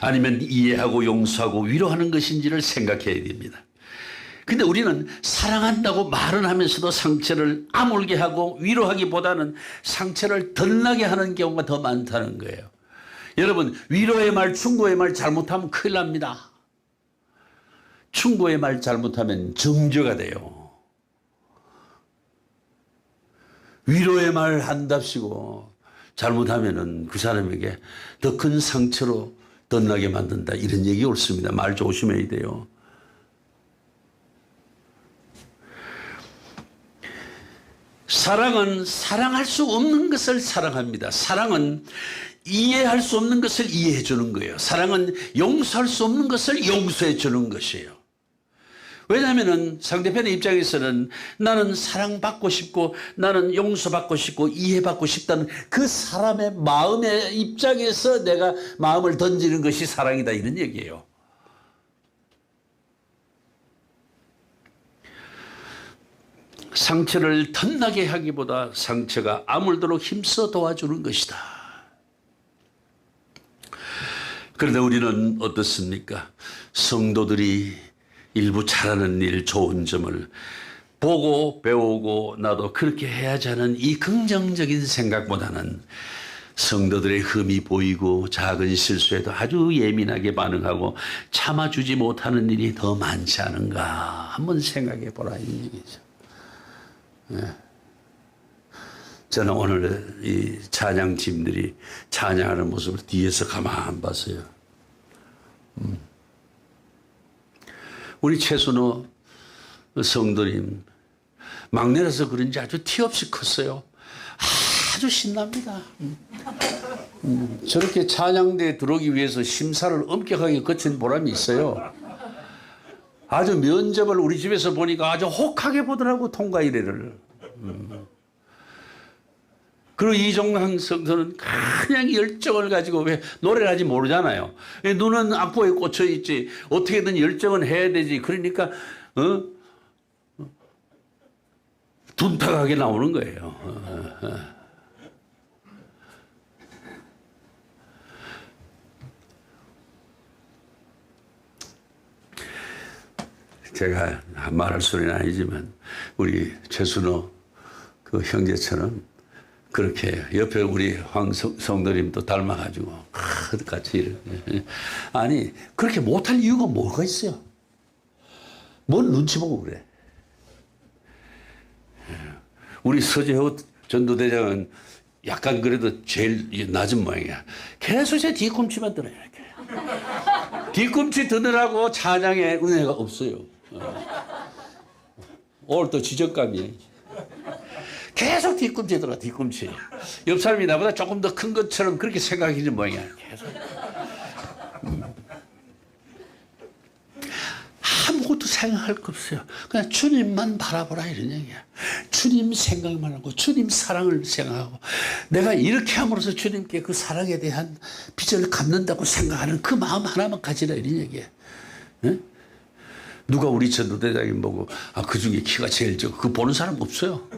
아니면 이해하고 용서하고 위로하는 것인지를 생각해야 됩니다. 근데 우리는 사랑한다고 말은 하면서도 상처를 아물게 하고 위로하기보다는 상처를 덧나게 하는 경우가 더 많다는 거예요. 여러분, 위로의 말, 충고의 말 잘못하면 큰일 납니다. 충고의 말 잘못하면 정죄가 돼요. 위로의 말 한답시고 잘못하면은 그 사람에게 더 큰 상처로 덧나게 만든다. 이런 얘기 옳습니다. 말 조심해야 돼요. 사랑은 사랑할 수 없는 것을 사랑합니다. 사랑은 이해할 수 없는 것을 이해해 주는 거예요. 사랑은 용서할 수 없는 것을 용서해 주는 것이에요. 왜냐하면 상대편의 입장에서는 나는 사랑받고 싶고 나는 용서받고 싶고 이해받고 싶다는 그 사람의 마음의 입장에서 내가 마음을 던지는 것이 사랑이다 이런 얘기예요. 상처를 덧나게 하기보다 상처가 아물도록 힘써 도와주는 것이다. 그런데 우리는 어떻습니까? 성도들이 일부 잘하는 일, 좋은 점을 보고 배우고 나도 그렇게 해야지 하는 이 긍정적인 생각보다는 성도들의 흠이 보이고 작은 실수에도 아주 예민하게 반응하고 참아주지 못하는 일이 더 많지 않은가 한번 생각해 보라 이 얘기죠. 네. 저는 오늘 이 찬양팀들이 찬양하는 모습을 뒤에서 가만 봤어요. 우리 최순호 성도님 막내라서 그런지 아주 티 없이 컸어요. 아주 신납니다. 저렇게 찬양대에 들어오기 위해서 심사를 엄격하게 거친 보람이 있어요. 아주 면접을 우리 집에서 보니까 아주 혹하게 보더라고, 통과 이래를. 그리고 이종강 성도는 그냥 열정을 가지고 왜 노래를 하지 모르잖아요. 눈은 악보에 꽂혀 있지. 어떻게든 열정은 해야 되지. 그러니까 둔탁하게 나오는 거예요. 제가 말할 소리는 아니지만 우리 최순호 그 형제처럼 그렇게 옆에 우리 성도님도 닮아가지고 같이 이렇게. 아니 그렇게 못할 이유가 뭐가 있어요? 뭔 눈치 보고 그래? 우리 서재호 전도대장은 약간 그래도 제일 낮은 모양이야. 계속 제 뒤꿈치만 들어요. 이렇게. 뒤꿈치 드느라고 찬양에 은혜가 없어요. 오늘 또 지적감이에요. 계속 뒤꿈치 들어, 뒤꿈치. 옆 사람이 나보다 조금 더 큰 것처럼 그렇게 생각하는 모양이야. 계속. 아무것도 생각할 거 없어요. 그냥 주님만 바라보라 이런 얘기야. 주님 생각만 하고 주님 사랑을 생각하고 내가 이렇게 함으로써 주님께 그 사랑에 대한 빚을 갚는다고 생각하는 그 마음 하나만 가지라 이런 얘기야. 응? 누가 우리 전도대장님 보고 그 중에 키가 제일 적어. 그거 보는 사람 없어요.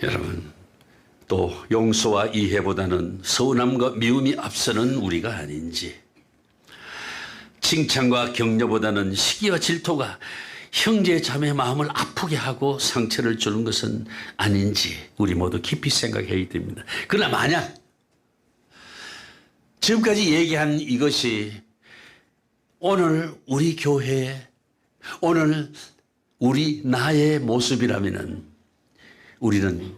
여러분, 또 용서와 이해보다는 서운함과 미움이 앞서는 우리가 아닌지, 칭찬과 격려보다는 시기와 질투가 형제 자매의 마음을 아프게 하고 상처를 주는 것은 아닌지 우리 모두 깊이 생각해야 됩니다. 그러나 만약 지금까지 얘기한 이것이 오늘 우리 교회의 오늘 우리 나의 모습이라면 우리는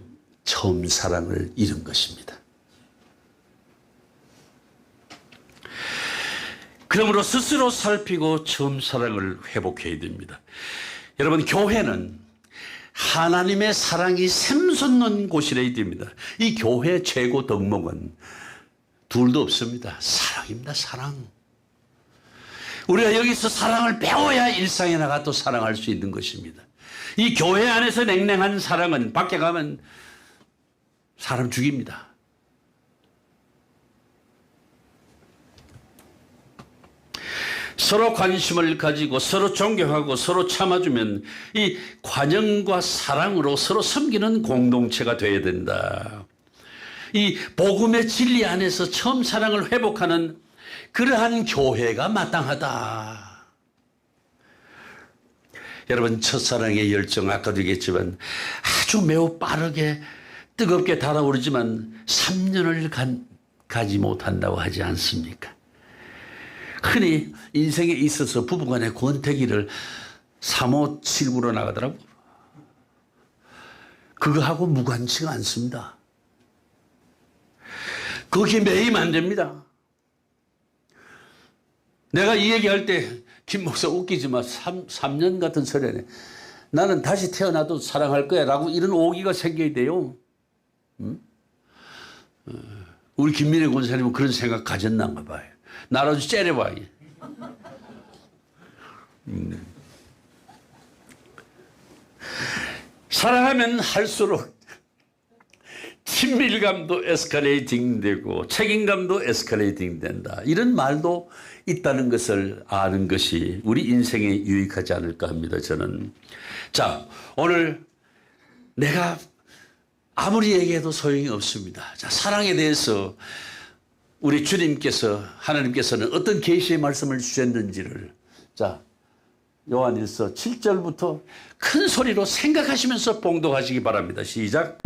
처음 사랑을 잃은 것입니다. 그러므로 스스로 살피고 처음 사랑을 회복해야 됩니다. 여러분, 교회는 하나님의 사랑이 샘솟는 곳이라야 됩니다. 이 교회 최고 덕목은 둘도 없습니다. 사랑입니다. 사랑. 우리가 여기서 사랑을 배워야 일상에 나가 또 사랑할 수 있는 것입니다. 이 교회 안에서 냉랭한 사랑은 밖에 가면 사람 죽입니다. 서로 관심을 가지고 서로 존경하고 서로 참아주면 이 관용과 사랑으로 서로 섬기는 공동체가 되어야 된다. 이 복음의 진리 안에서 처음 사랑을 회복하는 그러한 교회가 마땅하다. 여러분, 첫사랑의 열정 아까도 얘기했지만 아주 매우 빠르게 뜨겁게 달아오르지만 3년을 가지 못한다고 하지 않습니까? 흔히 인생에 있어서 부부간의 권태기를 3호 7구로 나가더라고. 그거하고 무관치가 않습니다. 거기에 매이면 안 됩니다. 내가 이 얘기할 때 김 목사 웃기지만 3년 같은 소리네. 나는 다시 태어나도 사랑할 거야 라고 이런 오기가 생겨야 돼요. 응? 우리 김민혜 권사님은 그런 생각 가졌나 봐요. 나라도 째려봐. 사랑하면 할수록 친밀감도 에스컬레이팅 되고 책임감도 에스컬레이팅 된다. 이런 말도 있다는 것을 아는 것이 우리 인생에 유익하지 않을까 합니다. 저는. 자, 오늘 내가 아무리 얘기해도 소용이 없습니다. 자, 사랑에 대해서 우리 주님께서 하나님께서는 어떤 계시의 말씀을 주셨는지를 자, 요한일서 7절부터 큰 소리로 생각하시면서 봉독하시기 바랍니다. 시작.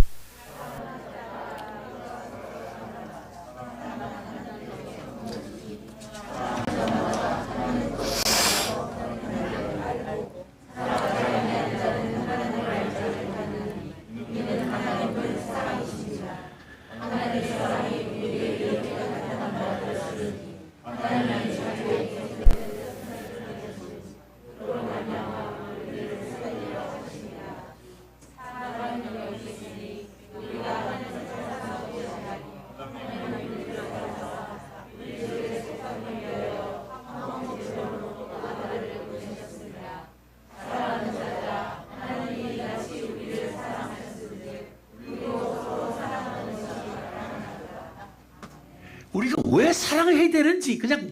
우리가 왜 사랑을 해야 되는지 그냥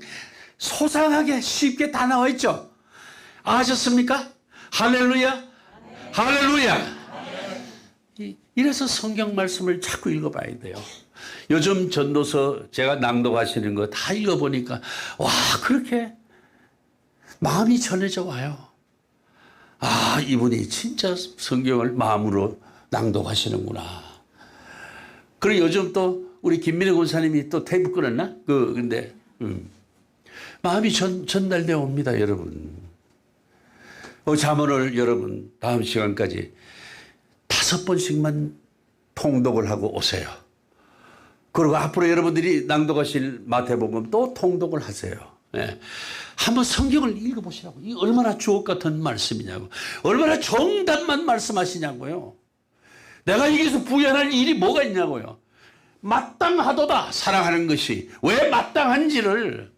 소상하게 쉽게 다 나와 있죠. 아셨습니까? 할렐루야. 할렐루야. 이래서 성경 말씀을 자꾸 읽어봐야 돼요. 요즘 전도서 제가 낭독하시는 거 다 읽어보니까 와, 그렇게 마음이 전해져 와요. 아, 이분이 진짜 성경을 마음으로 낭독하시는구나. 그리고 요즘 또 우리 김민혜 권사님이 또 테이프 끊었나? 근데 마음이 전달되어 옵니다, 여러분. 잠언을 여러분 다음 시간까지 5번씩만 통독을 하고 오세요. 그리고 앞으로 여러분들이 낭독하실 마태복음 또 통독을 하세요. 네. 한번 성경을 읽어보시라고. 이 얼마나 주옥 같은 말씀이냐고. 얼마나 정답만 말씀하시냐고요. 내가 여기서 부연할 일이 뭐가 있냐고요. 마땅하도다. 사랑하는 것이 왜 마땅한지를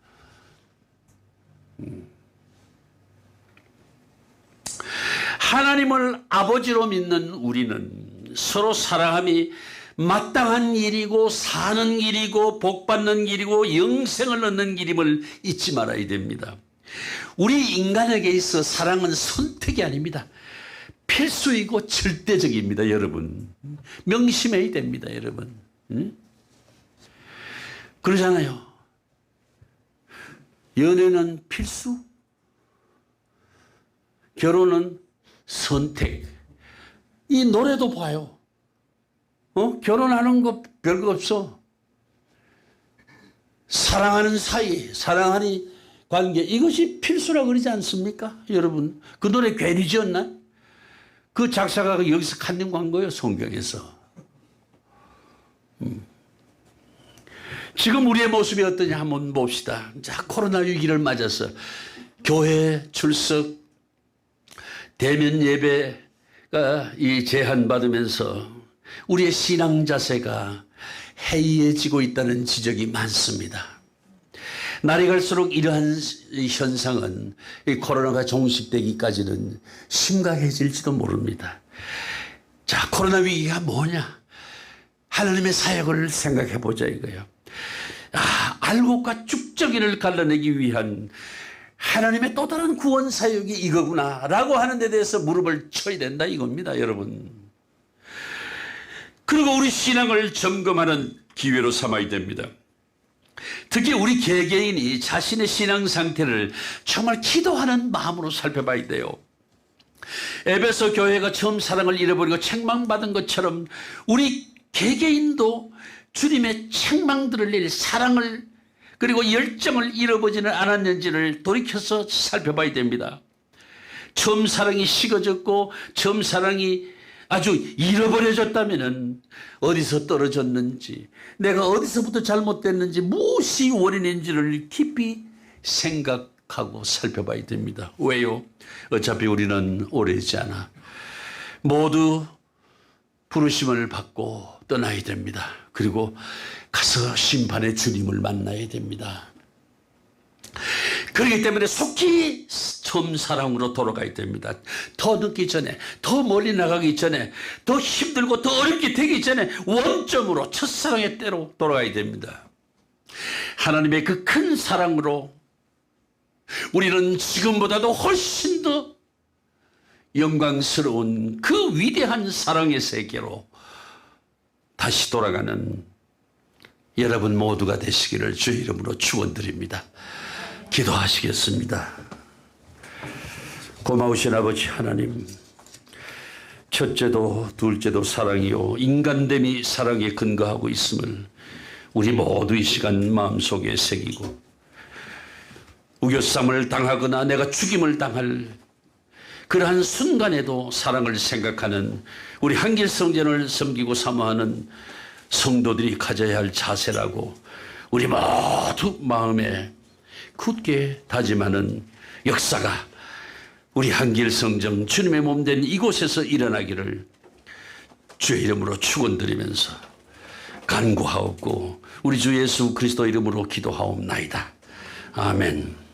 하나님을 아버지로 믿는 우리는 서로 사랑함이 마땅한 일이고 사는 길이고 복받는 길이고 영생을 얻는 길임을 잊지 말아야 됩니다. 우리 인간에게 있어 사랑은 선택이 아닙니다. 필수이고 절대적입니다. 여러분 명심해야 됩니다. 여러분 그러잖아요. 연애는 필수, 결혼은 선택. 이 노래도 봐요. 결혼하는 거 별거 없어. 사랑하는 사이, 사랑하는 관계, 이것이 필수라고 그러지 않습니까? 여러분, 그 노래 괜히 지었나? 그 작사가가 여기서 간증한 거예요, 성경에서. 지금 우리의 모습이 어떠냐 한번 봅시다. 자, 코로나 위기를 맞아서 교회 출석, 대면 예배가 제한받으면서 우리의 신앙 자세가 해이해지고 있다는 지적이 많습니다. 날이 갈수록 이러한 현상은 코로나가 종식되기까지는 심각해질지도 모릅니다. 자, 코로나 위기가 뭐냐? 하나님의 사역을 생각해 보자 이거예요. 알곡과 쭉정이를 갈라내기 위한 하나님의 또 다른 구원 사역이 이거구나 라고 하는 데 대해서 무릎을 쳐야 된다 이겁니다. 여러분. 그리고 우리 신앙을 점검하는 기회로 삼아야 됩니다. 특히 우리 개개인이 자신의 신앙 상태를 정말 기도하는 마음으로 살펴봐야 돼요. 에베소 교회가 처음 사랑을 잃어버리고 책망받은 것처럼 우리 개개인도 주님의 책망 들을 일, 사랑을 그리고 열정을 잃어버지는 않았는지를 돌이켜서 살펴봐야 됩니다. 처음 사랑이 식어졌고 처음 사랑이 아주 잃어버려졌다면 어디서 떨어졌는지, 내가 어디서부터 잘못됐는지, 무엇이 원인인지를 깊이 생각하고 살펴봐야 됩니다. 왜요? 어차피 우리는 오래지 않아. 모두 부르심을 받고 떠나야 됩니다. 그리고 가서 심판의 주님을 만나야 됩니다. 그렇기 때문에 속히 처음 사랑으로 돌아가야 됩니다. 더 늦기 전에, 더 멀리 나가기 전에, 더 힘들고 더 어렵게 되기 전에 원점으로 첫사랑의 때로 돌아가야 됩니다. 하나님의 그 큰 사랑으로 우리는 지금보다도 훨씬 더 영광스러운 그 위대한 사랑의 세계로 다시 돌아가는 여러분 모두가 되시기를 주의 이름으로 축원드립니다. 기도하시겠습니다. 고마우신 아버지 하나님, 첫째도 둘째도 사랑이요 인간됨이 사랑에 근거하고 있음을 우리 모두 이 시간 마음속에 새기고, 우겨쌈을 당하거나 내가 죽임을 당할 그러한 순간에도 사랑을 생각하는 우리 한길성전을 섬기고 사모하는 성도들이 가져야 할 자세라고 우리 모두 마음에 굳게 다짐하는 역사가 우리 한길성전 주님의 몸된 이곳에서 일어나기를 주의 이름으로 축원드리면서 간구하옵고 우리 주 예수 그리스도 이름으로 기도하옵나이다. 아멘.